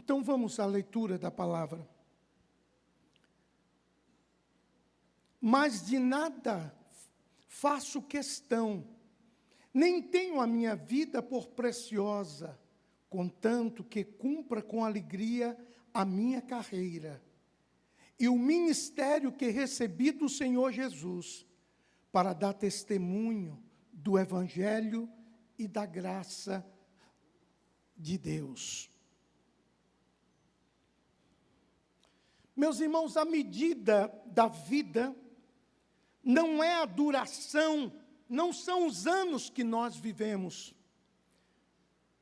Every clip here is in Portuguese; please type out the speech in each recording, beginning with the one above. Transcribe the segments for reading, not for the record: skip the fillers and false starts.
Então vamos à leitura da palavra. Mas de nada faço questão, nem tenho a minha vida por preciosa, contanto que cumpra com alegria a minha carreira e o ministério que recebi do Senhor Jesus, para dar testemunho do Evangelho e da graça de Deus. Meus irmãos, a medida da vida não é a duração, não são os anos que nós vivemos,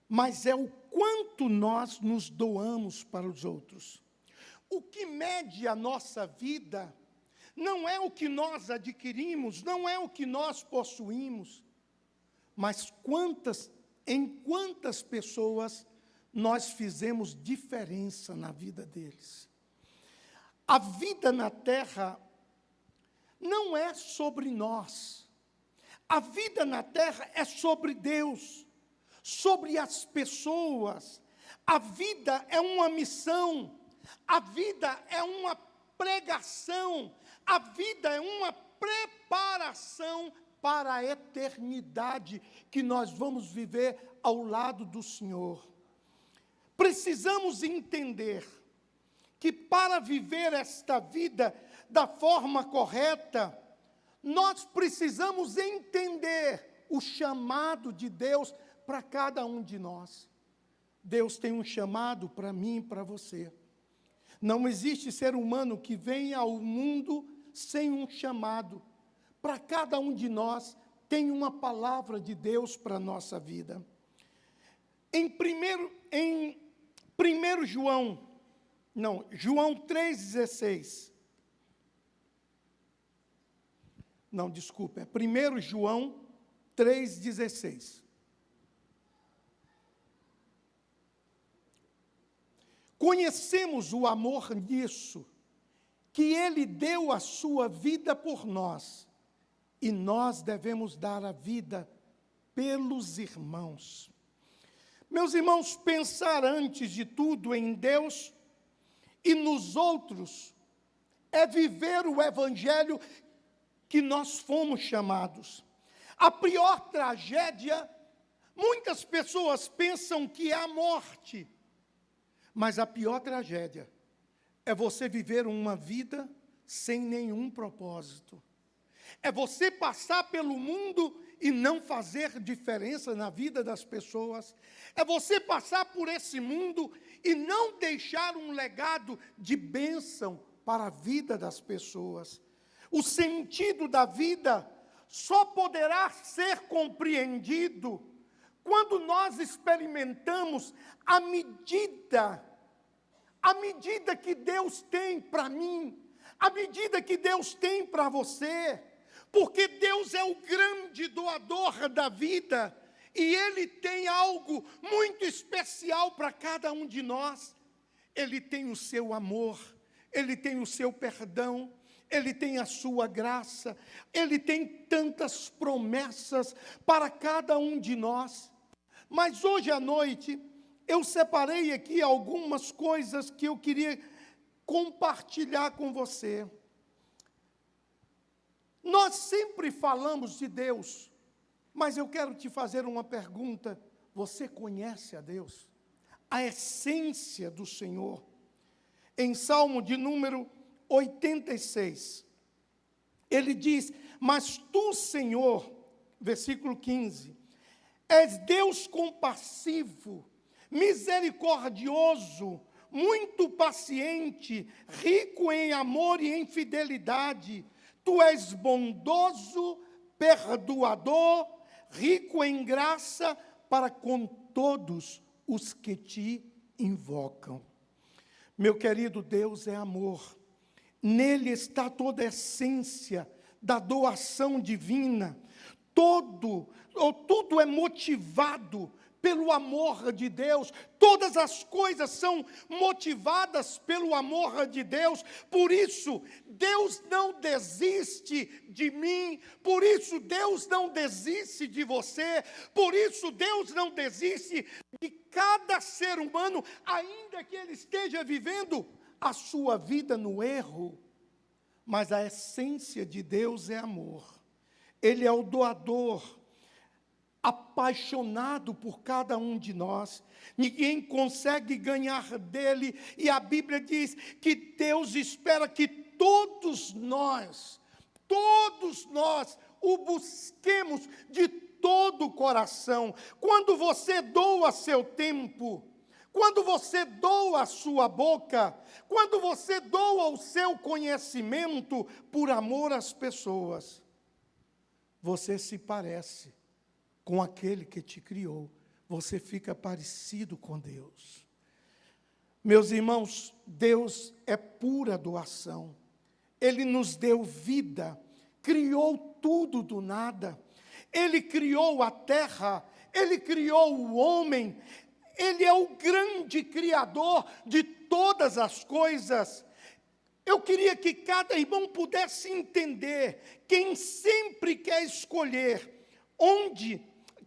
mas é o quanto nós nos doamos para os outros. O que mede a nossa vida não é o que nós adquirimos, não é o que nós possuímos, mas em quantas pessoas nós fizemos diferença na vida deles. A vida na terra não é sobre nós. A vida na terra é sobre Deus, sobre as pessoas. A vida é uma missão, a vida é uma pregação, a vida é uma preparação para a eternidade que nós vamos viver ao lado do Senhor. Precisamos entender que para viver esta vida da forma correta, nós precisamos entender o chamado de Deus para cada um de nós. Deus tem um chamado para mim e para você. Não existe ser humano que venha ao mundo sem um chamado. Para cada um de nós tem uma palavra de Deus para a nossa vida. João 3,16. Não, desculpa, é 1 João 3,16. Conhecemos o amor nisso, que Ele deu a sua vida por nós, e nós devemos dar a vida pelos irmãos. Meus irmãos, pensar antes de tudo em Deus e nos outros é viver o Evangelho que nós fomos chamados. A pior tragédia, muitas pessoas pensam que é a morte, mas a pior tragédia é você viver uma vida sem nenhum propósito. É você passar pelo mundo e não fazer diferença na vida das pessoas. É você passar por esse mundo e não deixar um legado de bênção para a vida das pessoas. O sentido da vida só poderá ser compreendido quando nós experimentamos a medida que Deus tem para mim, a medida que Deus tem para você, porque Deus é o grande doador da vida, e Ele tem algo muito especial para cada um de nós. Ele tem o seu amor, Ele tem o seu perdão, Ele tem a sua graça, Ele tem tantas promessas para cada um de nós. Mas hoje à noite, eu separei aqui algumas coisas que eu queria compartilhar com você. Nós sempre falamos de Deus, mas eu quero te fazer uma pergunta. Você conhece a Deus? A essência do Senhor? Em Salmo de número 86, ele diz: mas tu, Senhor, versículo 15, és Deus compassivo, misericordioso, muito paciente, rico em amor e em fidelidade. Tu és bondoso, perdoador, rico em graça para com todos os que te invocam. Meu querido, Deus é amor. Nele está toda a essência da doação divina. Tudo é motivado pelo amor de Deus, todas as coisas são motivadas pelo amor de Deus. Por isso, Deus não desiste de mim, por isso Deus não desiste de você, por isso Deus não desiste de cada ser humano, ainda que ele esteja vivendo a sua vida no erro. Mas a essência de Deus é amor. Ele é o doador, apaixonado por cada um de nós. Ninguém consegue ganhar dele. E a Bíblia diz que Deus espera que todos nós o busquemos de todo o coração. Quando você doa seu tempo, quando você doa a sua boca, quando você doa o seu conhecimento por amor às pessoas, você se parece com aquele que te criou. Você fica parecido com Deus. Meus irmãos, Deus é pura doação. Ele nos deu vida, criou tudo do nada. Ele criou a terra, Ele criou o homem. Ele é o grande criador de todas as coisas. Eu queria que cada irmão pudesse entender, quem sempre quer escolher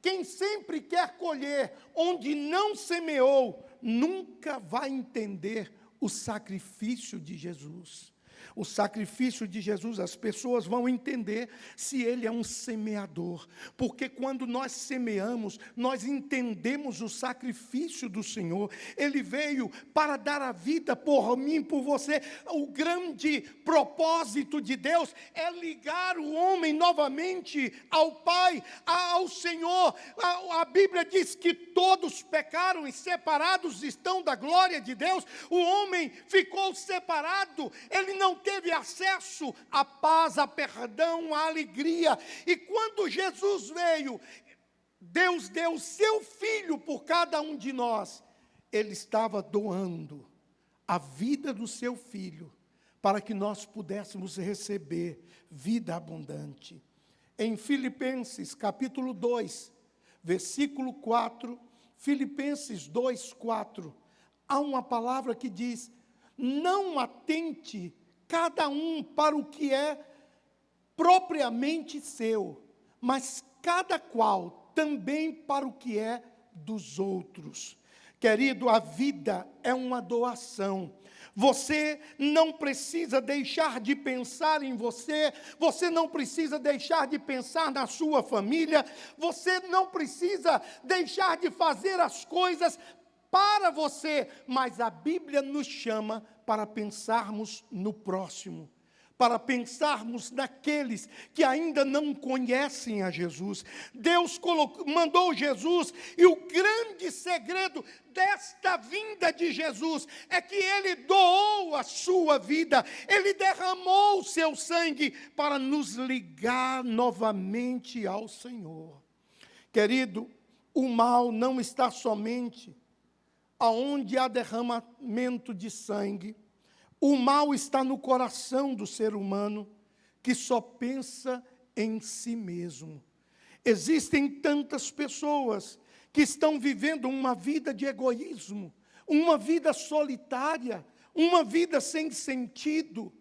quem sempre quer colher onde não semeou, nunca vai entender o sacrifício de Jesus. O sacrifício de Jesus, as pessoas vão entender se ele é um semeador. Porque quando nós semeamos, nós entendemos o sacrifício do Senhor. Ele veio para dar a vida por mim, por você. O grande propósito de Deus é ligar o homem novamente ao Pai, ao Senhor. A Bíblia diz que todos pecaram e separados estão da glória de Deus. O homem ficou separado, ele não teve acesso à paz, a perdão, à alegria. E quando Jesus veio, Deus deu o seu Filho por cada um de nós. Ele estava doando a vida do seu Filho para que nós pudéssemos receber vida abundante. Em Filipenses capítulo 2, versículo 4, Filipenses 2, 4, há uma palavra que diz: não atente cada um para o que é propriamente seu, mas cada qual também para o que é dos outros. Querido, a vida é uma doação. Você não precisa deixar de pensar em você, você não precisa deixar de pensar na sua família, você não precisa deixar de fazer as coisas para você, mas a Bíblia nos chama para pensarmos no próximo, para pensarmos naqueles que ainda não conhecem a Jesus. Deus mandou Jesus, e o grande segredo desta vinda de Jesus é que Ele doou a sua vida, Ele derramou o seu sangue para nos ligar novamente ao Senhor. Querido, o mal não está somente aonde há derramamento de sangue. O mal está no coração do ser humano, que só pensa em si mesmo. Existem tantas pessoas que estão vivendo uma vida de egoísmo, uma vida solitária, uma vida sem sentido.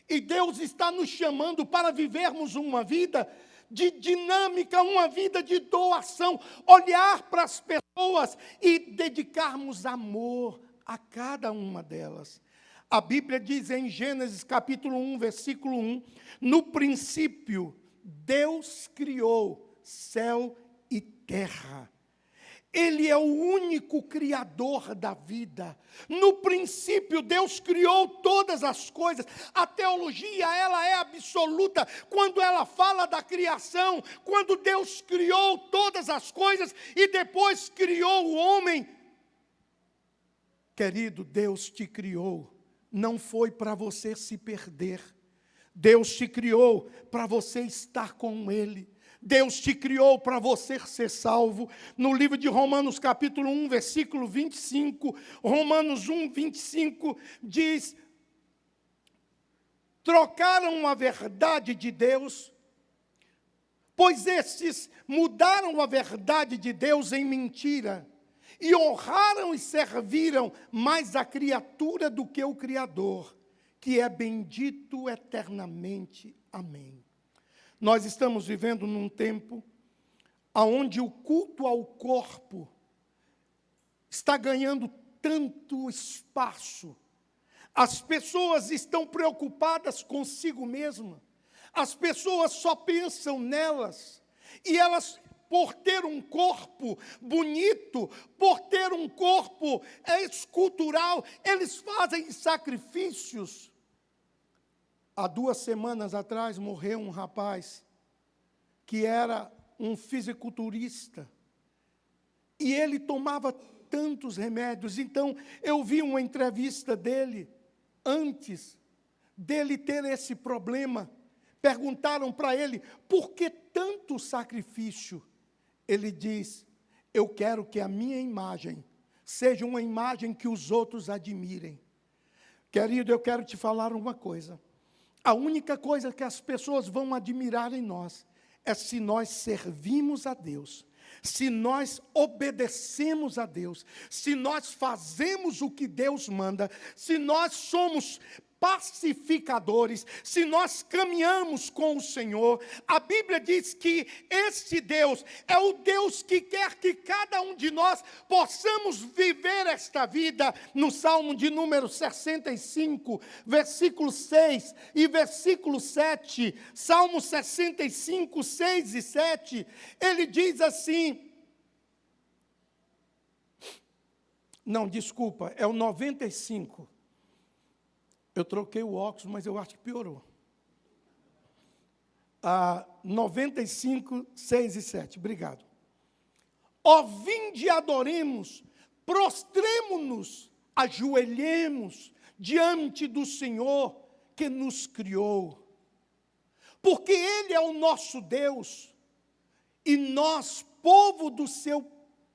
E Deus está nos chamando para vivermos uma vida de dinâmica, uma vida de doação, olhar para as pessoas e dedicarmos amor a cada uma delas. A Bíblia diz em Gênesis capítulo 1, versículo 1, no princípio Deus criou céu e terra. Ele é o único criador da vida. No princípio, Deus criou todas as coisas. A teologia, ela é absoluta quando ela fala da criação. Quando Deus criou todas as coisas e depois criou o homem. Querido, Deus te criou. Não foi para você se perder. Deus te criou para você estar com Ele. Deus te criou para você ser salvo. No livro de Romanos capítulo 1, versículo 25, Romanos 1, 25, diz: trocaram a verdade de Deus pois estes mudaram a verdade de Deus em mentira, e honraram e serviram mais a criatura do que o Criador, que é bendito eternamente. Amém. Nós estamos vivendo num tempo onde o culto ao corpo está ganhando tanto espaço. As pessoas estão preocupadas consigo mesmas. As pessoas só pensam nelas. E elas, por ter um corpo bonito, por ter um corpo escultural, eles fazem sacrifícios. Há 2 semanas atrás morreu um rapaz que era um fisiculturista. E ele tomava tantos remédios. Então, eu vi uma entrevista dele, antes dele ter esse problema. Perguntaram para ele, por que tanto sacrifício? Ele diz, eu quero que a minha imagem seja uma imagem que os outros admirem. Querido, eu quero te falar uma coisa. A única coisa que as pessoas vão admirar em nós é se nós servimos a Deus, se nós obedecemos a Deus, se nós fazemos o que Deus manda, se nós somos pacificadores, se nós caminhamos com o Senhor. A Bíblia diz que este Deus é o Deus que quer que cada um de nós possamos viver esta vida. No Salmo de número 65, versículo 6 e versículo 7, Salmo 65, 6 e 7, ele diz assim, não, desculpa, é o 95, eu troquei o óculos, mas eu acho que piorou. 95, 6 e 7. Obrigado. Ó, vinde e adoremos, prostremo-nos, ajoelhemos diante do Senhor que nos criou. Porque Ele é o nosso Deus, e nós, povo do seu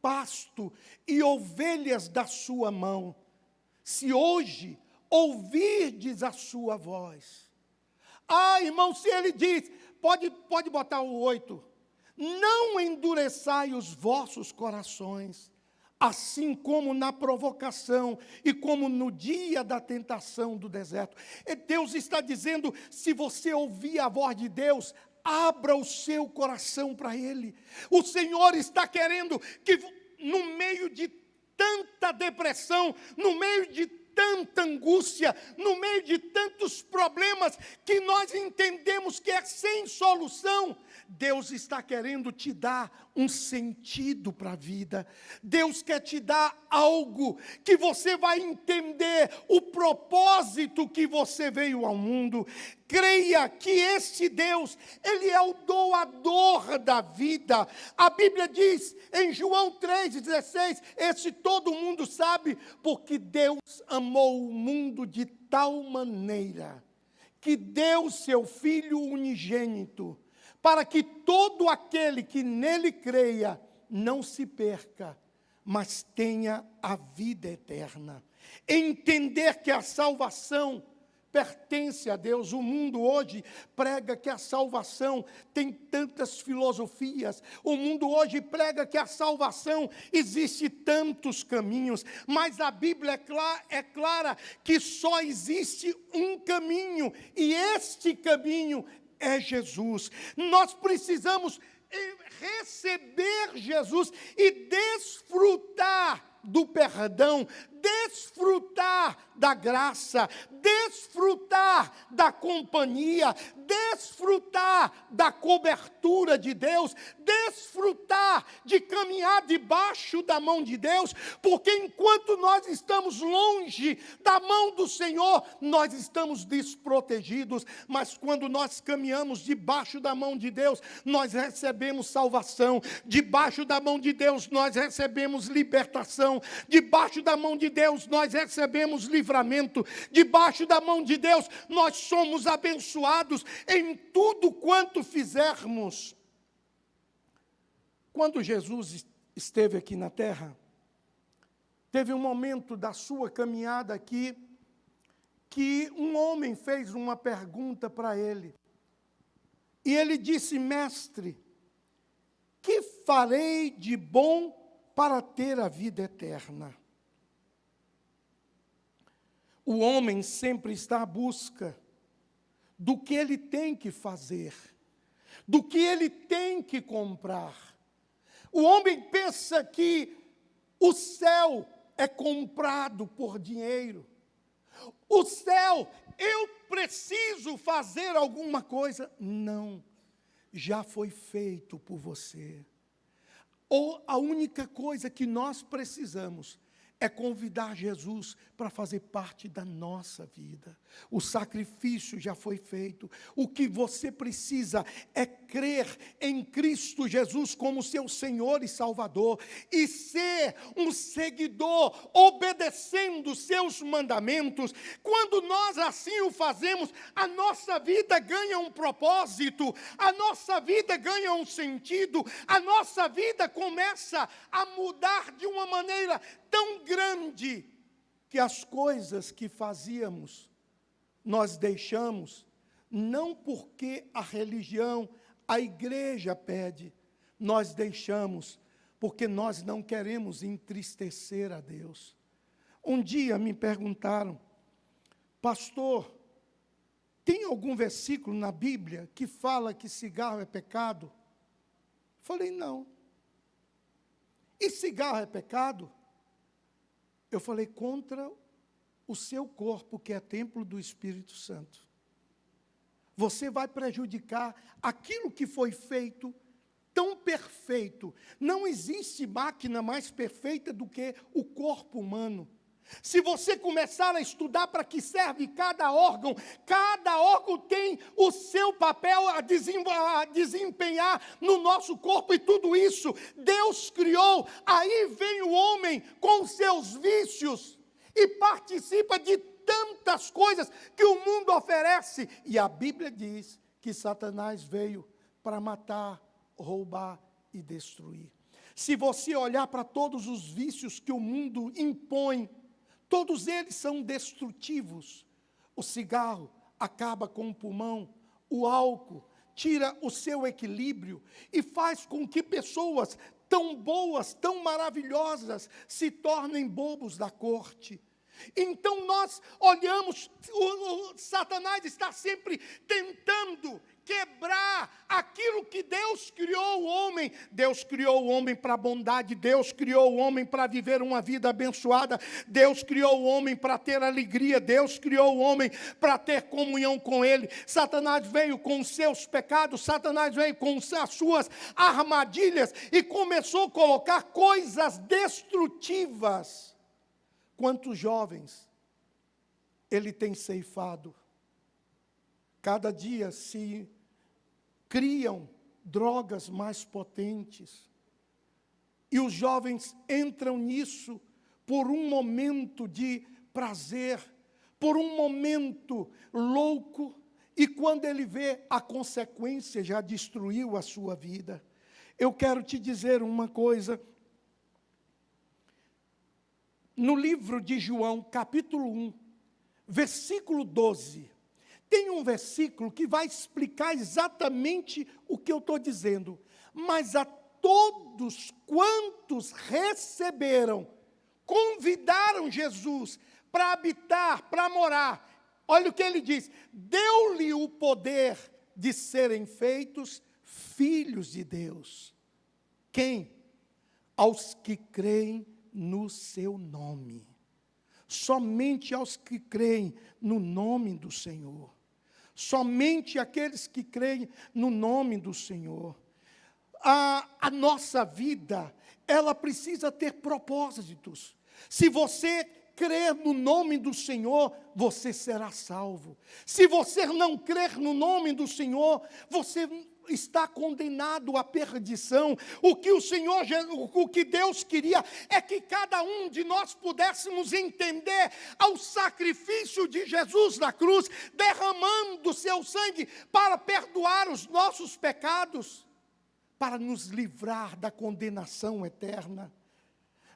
pasto e ovelhas da sua mão. Se hoje ouvirdes a sua voz. Irmão, se ele diz, pode botar o 8. Não endureçai os vossos corações, assim como na provocação e como no dia da tentação do deserto. E Deus está dizendo, se você ouvir a voz de Deus, abra o seu coração para Ele. O Senhor está querendo que no meio de tanta depressão, no meio de tanta angústia, no meio de tantos problemas que nós entendemos que é sem solução, Deus está querendo te dar um sentido para a vida. Deus quer te dar algo que você vai entender o propósito que você veio ao mundo. Creia que este Deus, Ele é o doador da vida. A Bíblia diz em João 3,16, esse todo mundo sabe, porque Deus amou o mundo de tal maneira que deu seu Filho unigênito, para que todo aquele que nele creia não se perca, mas tenha a vida eterna. Entender que a salvação pertence a Deus. O mundo hoje prega que a salvação tem tantas filosofias. O mundo hoje prega que a salvação existe tantos caminhos. Mas a Bíblia é clara que só existe um caminho. E este caminho é Jesus. Nós precisamos receber Jesus e desfrutar do perdão, desfrutar da graça, desfrutar da companhia, desfrutar da cobertura de Deus, desfrutar de caminhar debaixo da mão de Deus, porque enquanto nós estamos longe da mão do Senhor, nós estamos desprotegidos, mas quando nós caminhamos debaixo da mão de Deus, nós recebemos salvação, debaixo da mão de Deus nós recebemos libertação, debaixo da mão de Deus nós recebemos livramento, debaixo da mão de Deus nós somos abençoados em tudo quanto fizermos. Quando Jesus esteve aqui na terra, teve um momento da sua caminhada aqui, que um homem fez uma pergunta para ele. E ele disse: mestre, farei de bom para ter a vida eterna? O homem sempre está à busca do que ele tem que fazer, do que ele tem que comprar. O homem pensa que o céu é comprado por dinheiro. O céu, eu preciso fazer alguma coisa. Não, já foi feito por você. Ou a única coisa que nós precisamos é convidar Jesus para fazer parte da nossa vida. O sacrifício já foi feito. O que você precisa é crer em Cristo Jesus como seu Senhor e Salvador e ser um seguidor, obedecendo seus mandamentos. Quando nós assim o fazemos, a nossa vida ganha um propósito, a nossa vida ganha um sentido, a nossa vida começa a mudar de uma maneira tão grande que as coisas que fazíamos, nós deixamos, não porque a religião, a igreja pede, nós deixamos porque nós não queremos entristecer a Deus. Um dia me perguntaram, pastor, tem algum versículo na Bíblia que fala que cigarro é pecado? Falei, não. E cigarro é pecado? Eu falei, contra o seu corpo, que é templo do Espírito Santo. Você vai prejudicar aquilo que foi feito tão perfeito. Não existe máquina mais perfeita do que o corpo humano. Se você começar a estudar para que serve cada órgão tem o seu papel a desempenhar no nosso corpo e tudo isso Deus criou. Aí vem o homem com seus vícios e participa de tantas coisas que o mundo oferece. E a Bíblia diz que Satanás veio para matar, roubar e destruir. Se você olhar para todos os vícios que o mundo impõe, todos eles são destrutivos. O cigarro acaba com o pulmão, o álcool tira o seu equilíbrio e faz com que pessoas tão boas, tão maravilhosas, se tornem bobos da corte. Então nós olhamos, Satanás está sempre tentando quebrar aquilo que Deus criou o homem. Deus criou o homem para a bondade, Deus criou o homem para viver uma vida abençoada, Deus criou o homem para ter alegria, Deus criou o homem para ter comunhão com Ele. Satanás veio com os seus pecados, Satanás veio com as suas armadilhas e começou a colocar coisas destrutivas. Quantos jovens ele tem ceifado? Cada dia se criam drogas mais potentes. E os jovens entram nisso por um momento de prazer, por um momento louco, e quando ele vê a consequência, já destruiu a sua vida. Eu quero te dizer uma coisa. No livro de João, capítulo 1, versículo 12, tem um versículo que vai explicar exatamente o que eu estou dizendo. Mas a todos quantos receberam, convidaram Jesus para habitar, para morar. Olha o que ele diz: deu-lhe o poder de serem feitos filhos de Deus. Quem? Aos que creem no seu nome. Somente aos que creem no nome do Senhor. Somente aqueles que creem no nome do Senhor. A nossa vida, ela precisa ter propósitos. Se você crer no nome do Senhor, você será salvo. Se você não crer no nome do Senhor, você está condenado à perdição. O que Deus queria é que cada um de nós pudéssemos entender ao sacrifício de Jesus na cruz, derramando seu sangue para perdoar os nossos pecados, para nos livrar da condenação eterna.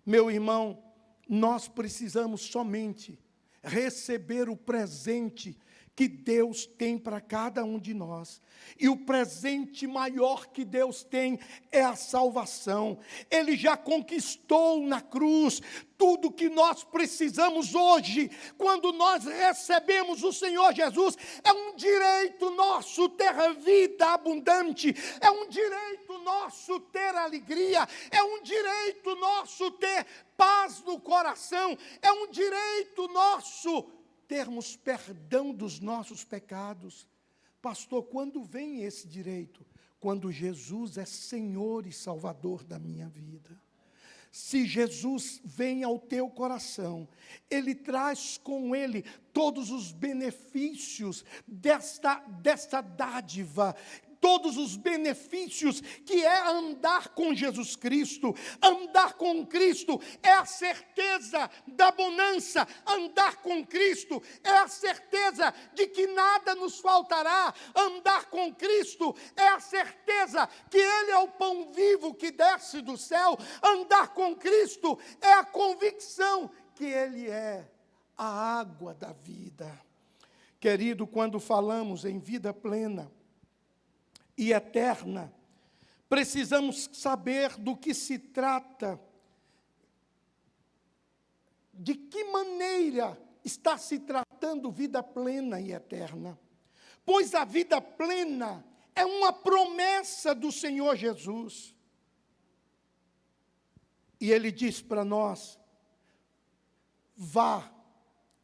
Meu irmão, nós precisamos somente receber o presente que Deus tem para cada um de nós. E o presente maior que Deus tem é a salvação. Ele já conquistou na cruz tudo que nós precisamos hoje. Quando nós recebemos o Senhor Jesus, é um direito nosso ter a vida abundante, é um direito nosso ter alegria, é um direito nosso ter paz no coração, é um direito nosso termos perdão dos nossos pecados. Pastor, quando vem esse direito? Quando Jesus é Senhor e Salvador da minha vida. Se Jesus vem ao teu coração, Ele traz com Ele todos os benefícios desta dádiva, todos os benefícios que é andar com Jesus Cristo. Andar com Cristo é a certeza da bonança. Andar com Cristo é a certeza de que nada nos faltará. Andar com Cristo é a certeza que Ele é o pão vivo que desce do céu. Andar com Cristo é a convicção que Ele é a água da vida. Querido, quando falamos em vida plena e eterna, precisamos saber do que se trata, de que maneira está se tratando vida plena e eterna. Pois a vida plena é uma promessa do Senhor Jesus. E Ele diz para nós: vá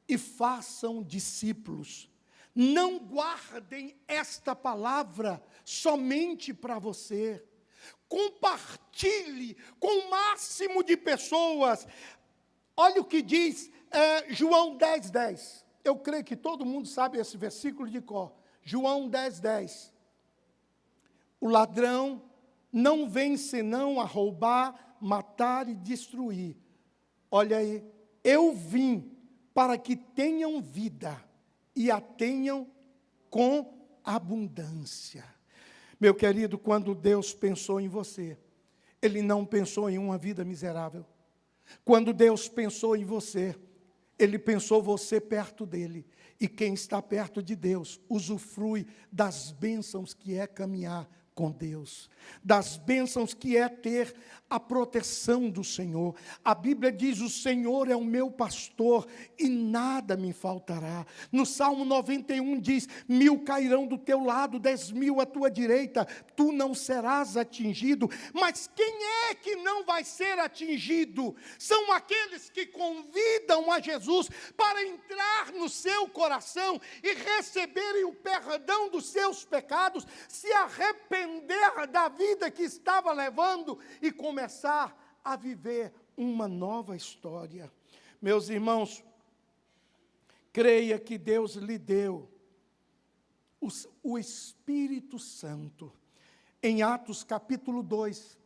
e façam discípulos. Não guardem esta palavra somente para você. Compartilhe com o máximo de pessoas. Olha o que diz João 10:10. Eu creio que todo mundo sabe esse versículo de cor. João 10:10. O ladrão não vem senão a roubar, matar e destruir. Olha aí, eu vim para que tenham vida e a tenham com abundância. Meu querido, quando Deus pensou em você, Ele não pensou em uma vida miserável. Quando Deus pensou em você, Ele pensou você perto dEle. E quem está perto de Deus, usufrui das bênçãos que é caminhar com Deus, das bênçãos que é ter a proteção do Senhor. A Bíblia diz: o Senhor é o meu pastor e nada me faltará. No Salmo 91 diz: 1000 cairão do teu lado, 10.000 à tua direita, tu não serás atingido. Mas quem é que não vai ser atingido? São aqueles que convidam a Jesus para entrar no seu coração e receberem o perdão dos seus pecados, se arrepender da vida que estava levando e começar a viver uma nova história. Meus irmãos, creia que Deus lhe deu o Espírito Santo. Em Atos capítulo 2,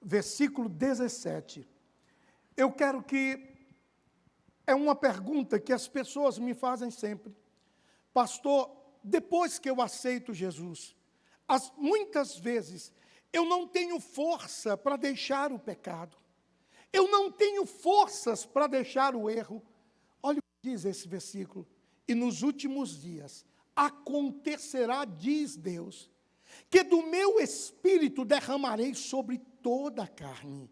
versículo 17. Eu quero que, é uma pergunta que as pessoas me fazem sempre. Pastor, depois que eu aceito Jesus, muitas vezes eu não tenho força para deixar o pecado. Eu não tenho forças para deixar o erro. Olha o que diz esse versículo. E nos últimos dias acontecerá, diz Deus, que do meu espírito derramarei sobre toda a carne.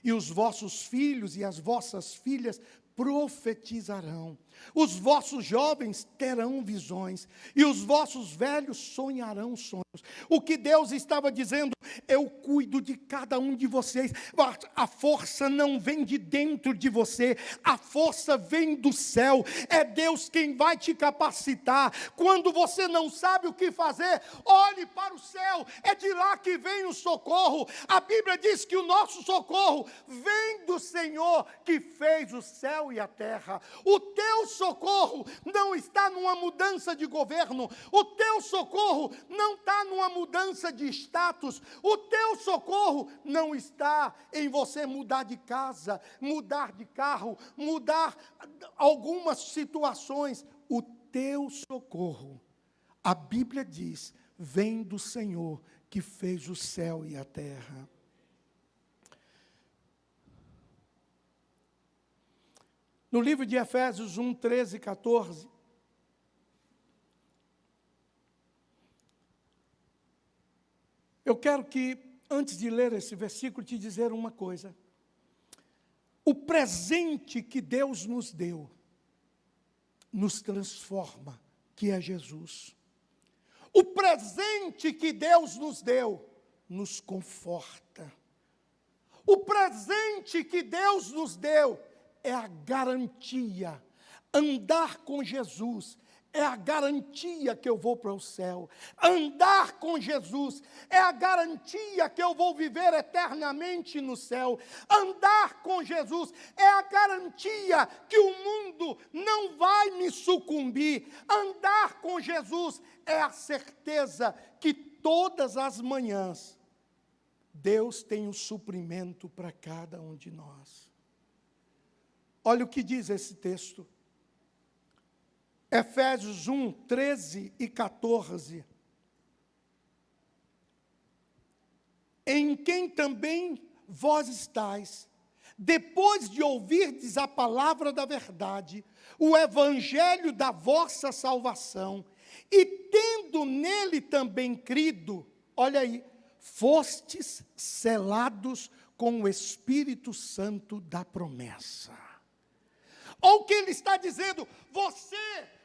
E os vossos filhos e as vossas filhas profetizarão. Os vossos jovens terão visões, e os vossos velhos sonharão sonhos. O que Deus estava dizendo: eu cuido de cada um de vocês. A força não vem de dentro de você, a força vem do céu. É Deus quem vai te capacitar. Quando você não sabe o que fazer, olhe para o céu, é de lá que vem o socorro. A Bíblia diz que o nosso socorro vem do Senhor que fez o céu e a terra. O teu socorro não está numa mudança de governo, o teu socorro não está numa mudança de status, o teu socorro não está em você mudar de casa, mudar de carro, mudar algumas situações. O teu socorro, a Bíblia diz, vem do Senhor que fez o céu e a terra. No livro de Efésios 1, 13 e 14, Eu quero que, antes de ler esse versículo, te dizer uma coisa. O presente que Deus nos deu, nos transforma, que é Jesus. O presente que Deus nos deu, nos conforta. O presente que Deus nos deu é a garantia. Andar com Jesus é a garantia que eu vou para o céu. Andar com Jesus é a garantia que eu vou viver eternamente no céu. Andar com Jesus é a garantia que o mundo não vai me sucumbir. Andar com Jesus é a certeza que todas as manhãs Deus tem um suprimento para cada um de nós. Olha o que diz esse texto. Efésios 1, 13 e 14. Em quem também vós estáis, depois de ouvirdes a palavra da verdade, o evangelho da vossa salvação, e tendo nele também crido, olha aí, fostes selados com o Espírito Santo da promessa. Olha o que ele está dizendo, você,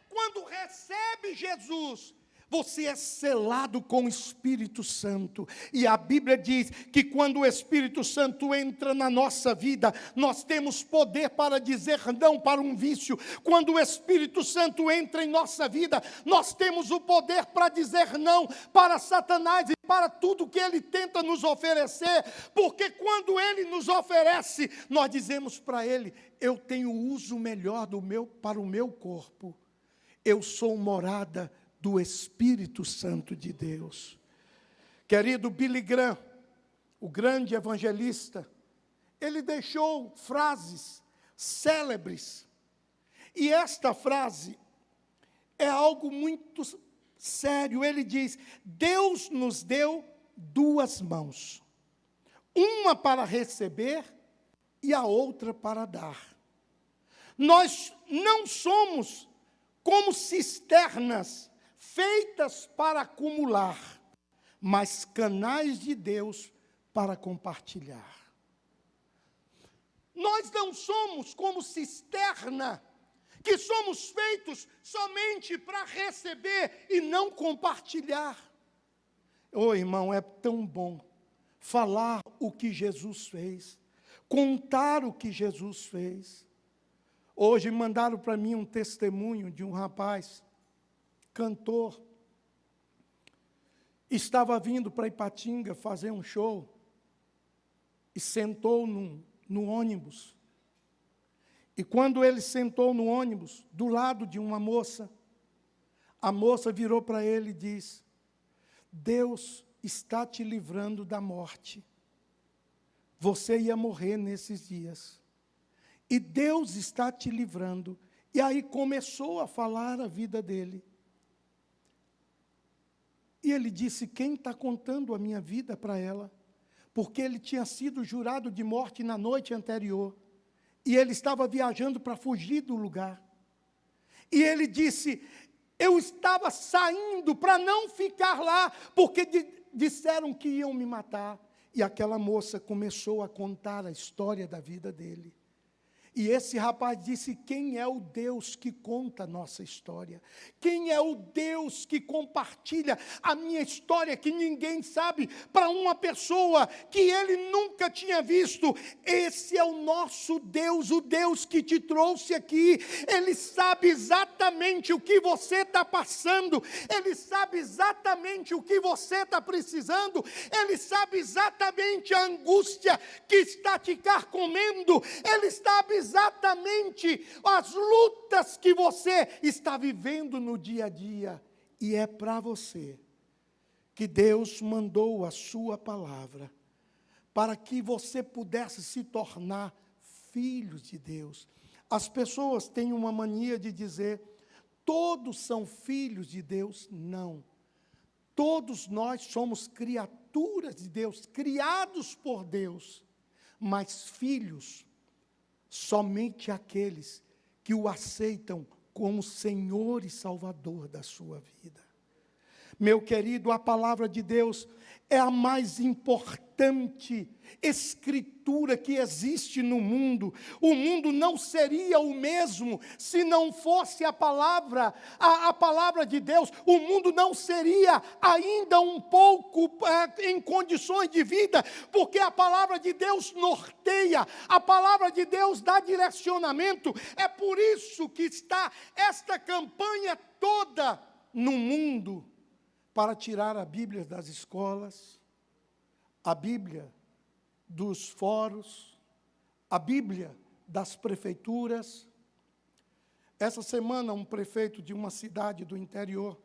quando recebe Jesus, você é selado com o Espírito Santo. E a Bíblia diz que quando o Espírito Santo entra na nossa vida, nós temos poder para dizer não para um vício. Quando o Espírito Santo entra em nossa vida, nós temos o poder para dizer não para Satanás e para tudo que ele tenta nos oferecer. Porque quando ele nos oferece, nós dizemos para ele, eu tenho uso melhor para o meu corpo. Eu sou morada do Espírito Santo de Deus. Querido Billy Graham, o grande evangelista, ele deixou frases célebres. E esta frase é algo muito sério. Ele diz, Deus nos deu duas mãos. Uma para receber e a outra para dar. Nós não somos como cisternas feitas para acumular, mas canais de Deus para compartilhar. Nós não somos como cisterna, que somos feitos somente para receber e não compartilhar. Oh, irmão, é tão bom falar o que Jesus fez, contar o que Jesus fez. Hoje mandaram para mim um testemunho de um rapaz, cantor, estava vindo para Ipatinga fazer um show e sentou no ônibus. E quando ele sentou no ônibus, do lado de uma moça, a moça virou para ele e disse, Deus está te livrando da morte. Você ia morrer nesses dias. E Deus está te livrando. E aí começou a falar a vida dele. E ele disse, quem está contando a minha vida para ela? Porque ele tinha sido jurado de morte na noite anterior. E ele estava viajando para fugir do lugar. E ele disse, eu estava saindo para não ficar lá, porque disseram que iam me matar. E aquela moça começou a contar a história da vida dele. E esse rapaz disse, quem é o Deus que conta a nossa história? Quem é o Deus que compartilha a minha história, que ninguém sabe, para uma pessoa que ele nunca tinha visto? Esse é o nosso Deus, o Deus que te trouxe aqui. Ele sabe exatamente o que você está passando. Ele sabe exatamente o que você está precisando. Ele sabe exatamente a angústia que está te carcomendo. Ele sabe exatamente as lutas que você está vivendo no dia a dia. E é para você que Deus mandou a sua palavra, para que você pudesse se tornar filhos de Deus. As pessoas têm uma mania de dizer, todos são filhos de Deus. Não. Todos nós somos criaturas de Deus, criados por Deus, mas filhos somente aqueles que o aceitam como Senhor e Salvador da sua vida. Meu querido, a palavra de Deus é a mais importante escritura que existe no mundo. O mundo não seria o mesmo se não fosse a palavra de Deus. O mundo não seria ainda um pouco em condições de vida, porque a palavra de Deus norteia, a palavra de Deus dá direcionamento. É por isso que está esta campanha toda no mundo, para tirar a Bíblia das escolas, a Bíblia dos fóruns, a Bíblia das prefeituras. Essa semana, um prefeito de uma cidade do interior,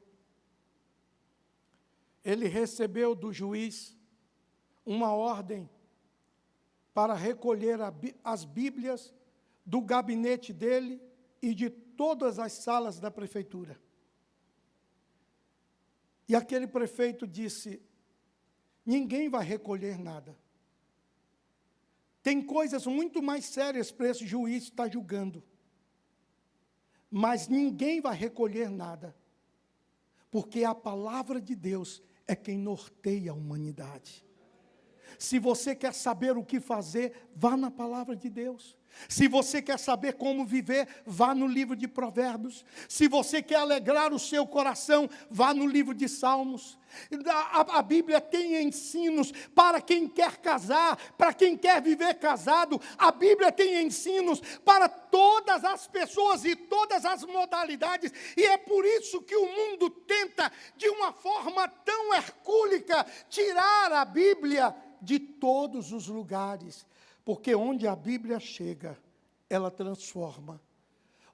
ele recebeu do juiz uma ordem para recolher as Bíblias do gabinete dele e de todas as salas da prefeitura. E aquele prefeito disse: ninguém vai recolher nada. Tem coisas muito mais sérias para esse juiz estar julgando. Mas ninguém vai recolher nada. Porque a palavra de Deus é quem norteia a humanidade. Se você quer saber o que fazer, vá na palavra de Deus. Se você quer saber como viver, vá no livro de Provérbios. Se você quer alegrar o seu coração, vá no livro de Salmos. A Bíblia tem ensinos para quem quer casar, para quem quer viver casado. A Bíblia tem ensinos para todas as pessoas e todas as modalidades. E é por isso que o mundo tenta, de uma forma tão hercúlica, tirar a Bíblia de todos os lugares. Porque onde a Bíblia chega, ela transforma.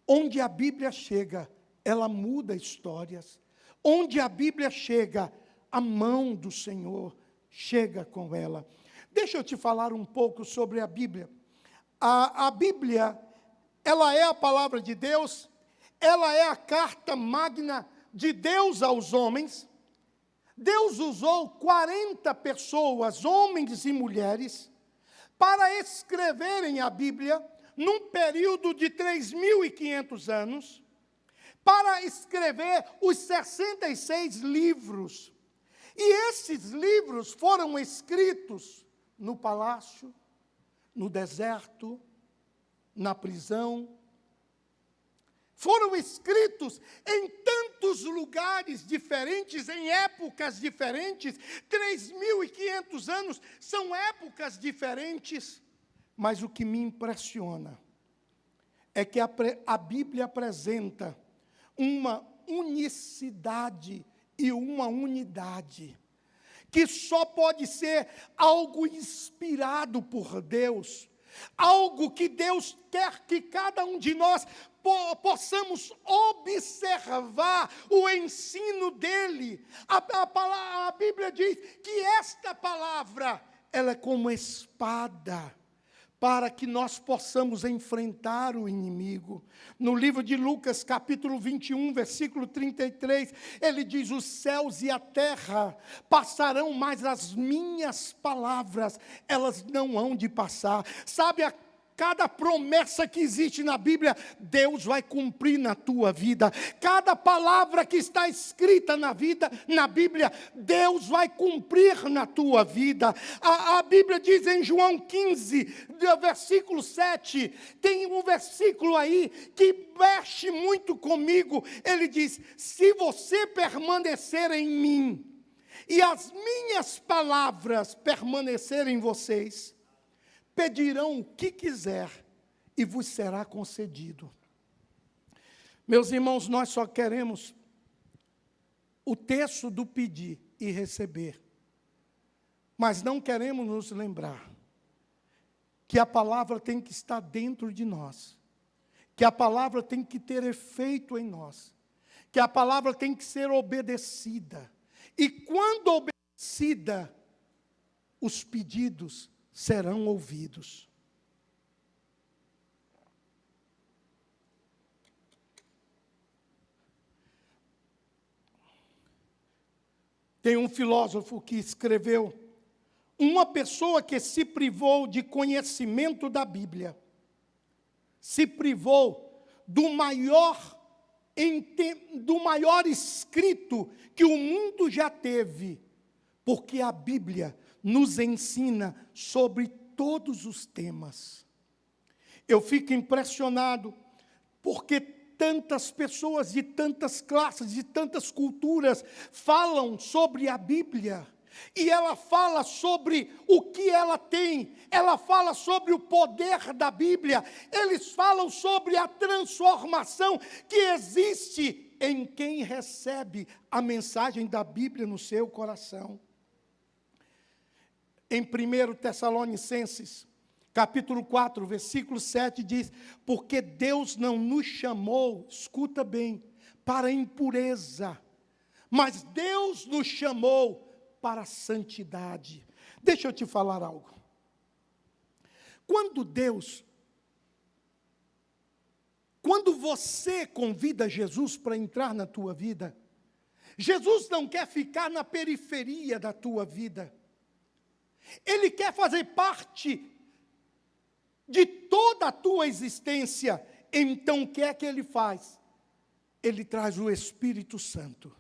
Onde a Bíblia chega, ela muda histórias. Onde a Bíblia chega, a mão do Senhor chega com ela. Deixa eu te falar um pouco sobre a Bíblia. A Bíblia, ela é a palavra de Deus, ela é a carta magna de Deus aos homens. Deus usou 40 pessoas, homens e mulheres, para escreverem a Bíblia, num período de 3.500 anos, para escrever os 66 livros. E esses livros foram escritos no palácio, no deserto, na prisão. Foram escritos em tantos lugares diferentes, em épocas diferentes. 3.500 anos são épocas diferentes. Mas o que me impressiona é que a Bíblia apresenta uma unicidade e uma unidade, que só pode ser algo inspirado por Deus, algo que Deus quer que cada um de nós possamos observar o ensino dele. A Bíblia diz que esta palavra, ela é como espada, para que nós possamos enfrentar o inimigo. No livro de Lucas, capítulo 21, versículo 33, ele diz: os céus e a terra passarão, mas as minhas palavras, elas não hão de passar. Sabe, cada promessa que existe na Bíblia, Deus vai cumprir na tua vida. Cada palavra que está escrita na Bíblia, Deus vai cumprir na tua vida. A Bíblia diz em João 15, versículo 7, tem um versículo aí que mexe muito comigo. Ele diz: se você permanecer em mim, e as minhas palavras permanecerem em vocês, pedirão o que quiser e vos será concedido. Meus irmãos, nós só queremos o texto do pedir e receber, mas não queremos nos lembrar que a palavra tem que estar dentro de nós, que a palavra tem que ter efeito em nós, que a palavra tem que ser obedecida. E quando obedecida, os pedidos serão ouvidos. Tem um filósofo que escreveu: uma pessoa que se privou de conhecimento da Bíblia, se privou do maior do maior escrito que o mundo já teve, porque a Bíblia nos ensina sobre todos os temas. Eu fico impressionado, porque tantas pessoas de tantas classes, de tantas culturas, falam sobre a Bíblia. E ela fala sobre o que ela tem, ela fala sobre o poder da Bíblia, eles falam sobre a transformação que existe em quem recebe a mensagem da Bíblia no seu coração. Em 1 Tessalonicenses, capítulo 4, versículo 7, diz: porque Deus não nos chamou, escuta bem, para impureza, mas Deus nos chamou para a santidade. Deixa eu te falar algo. Quando você convida Jesus para entrar na tua vida, Jesus não quer ficar na periferia da tua vida. Ele quer fazer parte de toda a tua existência. Então, o que é que ele faz? Ele traz o Espírito Santo.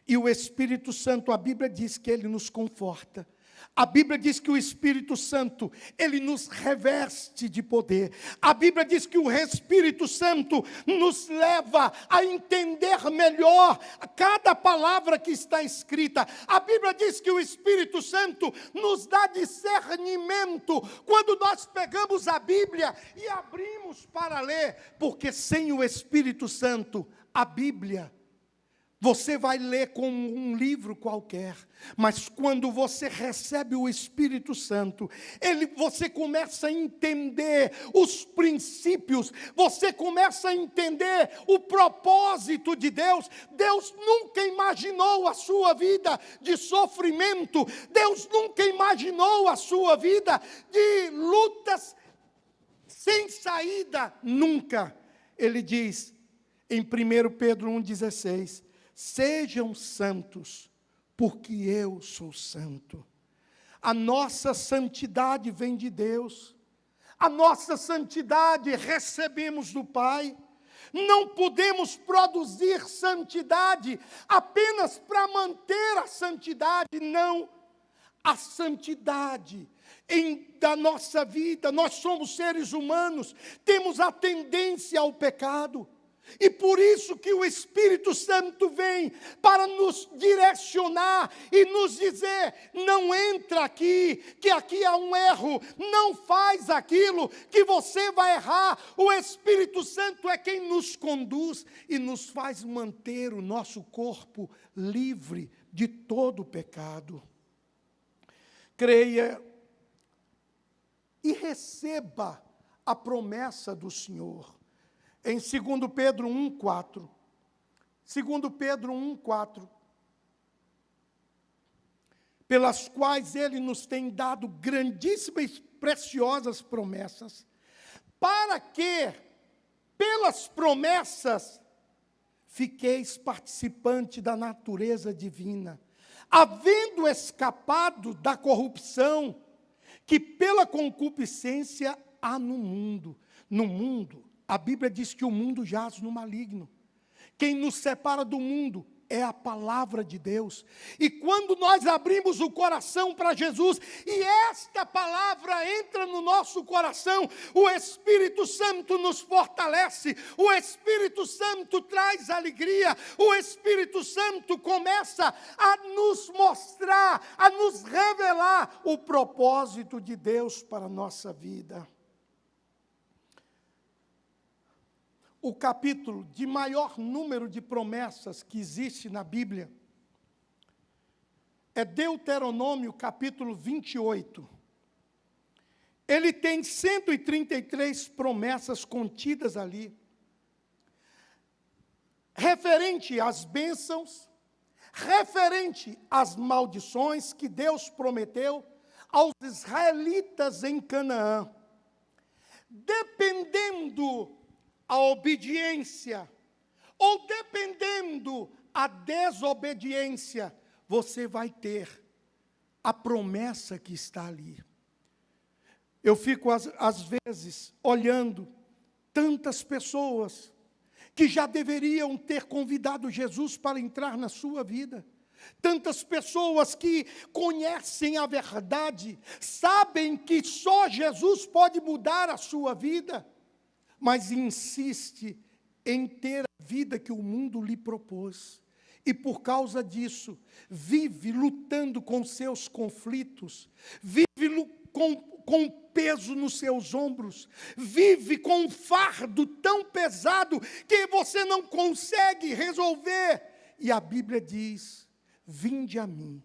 E o Espírito Santo, a Bíblia diz que ele nos conforta. A Bíblia diz que o Espírito Santo, ele nos reveste de poder. A Bíblia diz que o Espírito Santo nos leva a entender melhor cada palavra que está escrita. A Bíblia diz que o Espírito Santo nos dá discernimento quando nós pegamos a Bíblia e abrimos para ler, porque sem o Espírito Santo, a Bíblia, você vai ler como um livro qualquer, mas quando você recebe o Espírito Santo, você começa a entender os princípios, você começa a entender o propósito de Deus. Deus nunca imaginou a sua vida de sofrimento, Deus nunca imaginou a sua vida de lutas sem saída, nunca. Ele diz em 1 Pedro 1,16, sejam santos, porque eu sou santo. A nossa santidade vem de Deus. A nossa santidade recebemos do Pai. Não podemos produzir santidade apenas para manter a santidade, não. A santidade da nossa vida, nós somos seres humanos, temos a tendência ao pecado. E por isso que o Espírito Santo vem para nos direcionar e nos dizer, não entra aqui, que aqui há um erro, não faz aquilo, que você vai errar. O Espírito Santo é quem nos conduz e nos faz manter o nosso corpo livre de todo o pecado. Creia e receba a promessa do Senhor. Em 2 Pedro 1,4, 2 Pedro 1,4, pelas quais Ele nos tem dado grandíssimas e preciosas promessas, para que, pelas promessas, fiqueis participante da natureza divina, havendo escapado da corrupção que pela concupiscência há no mundo. No mundo, a Bíblia diz que o mundo jaz no maligno. Quem nos separa do mundo é a palavra de Deus. E quando nós abrimos o coração para Jesus, e esta palavra entra no nosso coração, o Espírito Santo nos fortalece, o Espírito Santo traz alegria, o Espírito Santo começa a nos mostrar, a nos revelar o propósito de Deus para a nossa vida. O capítulo de maior número de promessas que existe na Bíblia é Deuteronômio, capítulo 28. Ele tem 133 promessas contidas ali, referente às bênçãos, referente às maldições que Deus prometeu aos israelitas em Canaã. Dependendo a obediência, ou dependendo a desobediência, você vai ter a promessa que está ali. Eu fico, às vezes, olhando tantas pessoas que já deveriam ter convidado Jesus para entrar na sua vida. Tantas pessoas que conhecem a verdade, sabem que só Jesus pode mudar a sua vida, mas insiste em ter a vida que o mundo lhe propôs. E por causa disso, vive lutando com seus conflitos, vive com peso nos seus ombros, vive com um fardo tão pesado que você não consegue resolver. E a Bíblia diz: vinde a mim,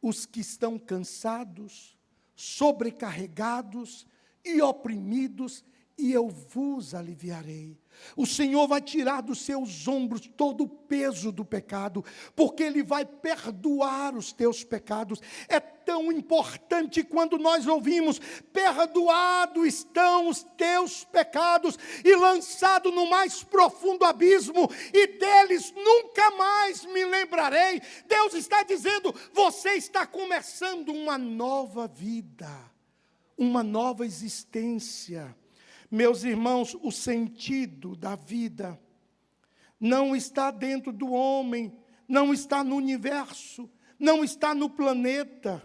os que estão cansados, sobrecarregados e oprimidos, e eu vos aliviarei. O Senhor vai tirar dos seus ombros todo o peso do pecado, porque Ele vai perdoar os teus pecados. É tão importante quando nós ouvimos: perdoados estão os teus pecados, e lançado no mais profundo abismo, e deles nunca mais me lembrarei. Deus está dizendo: você está começando uma nova vida, uma nova existência. Meus irmãos, o sentido da vida não está dentro do homem, não está no universo, não está no planeta,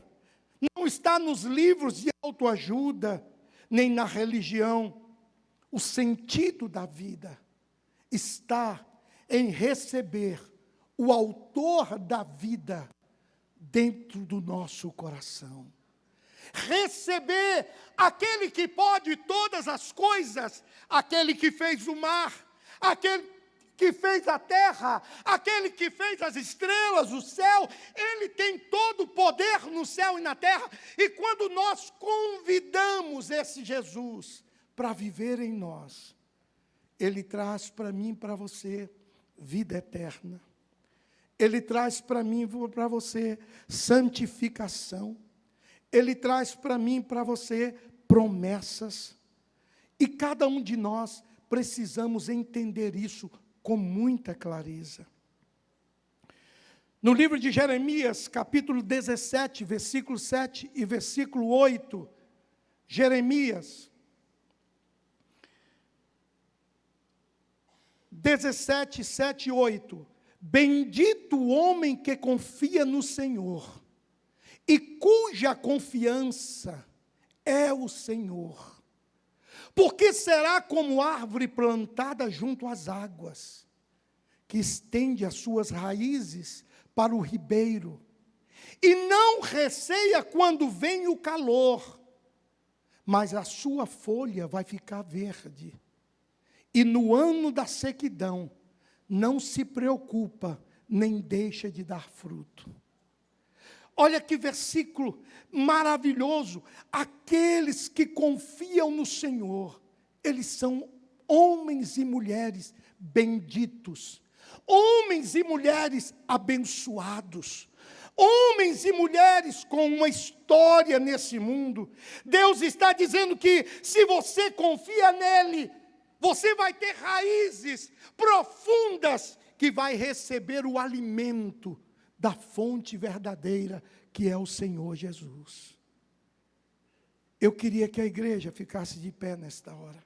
não está nos livros de autoajuda, nem na religião. O sentido da vida está em receber o autor da vida dentro do nosso coração. Receber aquele que pode todas as coisas, aquele que fez o mar, aquele que fez a terra, aquele que fez as estrelas, o céu. Ele tem todo o poder no céu e na terra. E quando nós convidamos esse Jesus para viver em nós, Ele traz para mim e para você vida eterna. Ele traz para mim e para você santificação. Ele traz para mim e para você promessas. E cada um de nós precisamos entender isso com muita clareza. No livro de Jeremias, capítulo 17, versículo 7 e versículo 8, Jeremias 17, 7 e 8. Bendito o homem que confia no Senhor, e cuja confiança é o Senhor. Porque será como árvore plantada junto às águas, que estende as suas raízes para o ribeiro, e não receia quando vem o calor, mas a sua folha vai ficar verde. E no ano da sequidão, não se preocupa, nem deixa de dar fruto. Olha que versículo maravilhoso. Aqueles que confiam no Senhor, eles são homens e mulheres benditos, homens e mulheres abençoados, homens e mulheres com uma história nesse mundo. Deus está dizendo que se você confia nele, você vai ter raízes profundas que vai receber o alimento da fonte verdadeira, que é o Senhor Jesus. Eu queria que a igreja ficasse de pé nesta hora.